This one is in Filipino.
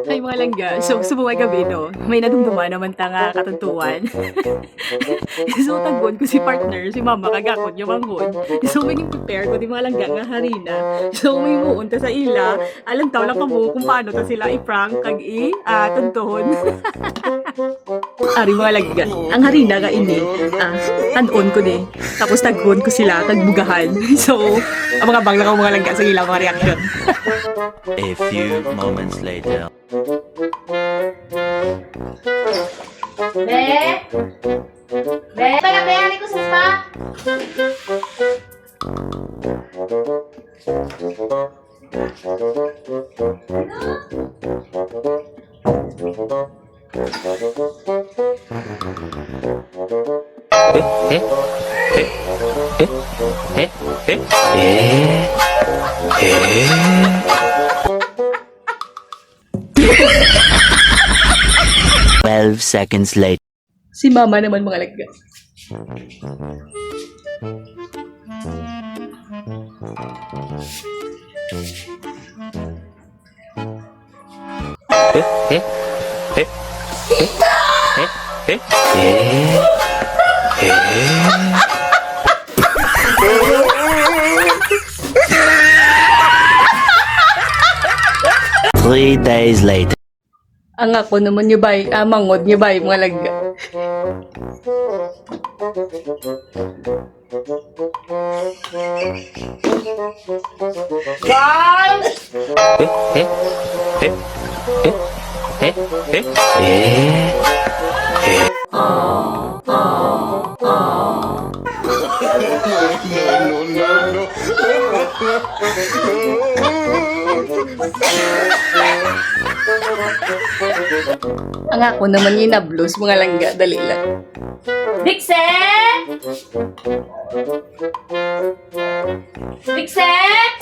Ay mga langga, so sumungay gabi no, may nadumduman naman ta nga katuntuan. So taggon ko si partner, si mama kagakot yung manghod. So may prepare ko di mga langga nga harina. So may muon ta sa ila, alam taw lang kamo kung paano ta sila i-prank kag tuntuhon. Ari mga langga, ang harina nga ini, tan-on ko ni. Tapos taggon ko sila kag bugahan. So ang mga bang lang ang mga langga sa ila mga reaction. A few moments later. Be! Be! Pala, be! Ano ko sa spa? Twelve seconds later. Si mama naman mga langga. Three days later. Ang ako naman niyo bay, mangod niyo bay mga langga. Ang ako naman yung nablos mga langga, dali lang. Dixit! Dixit!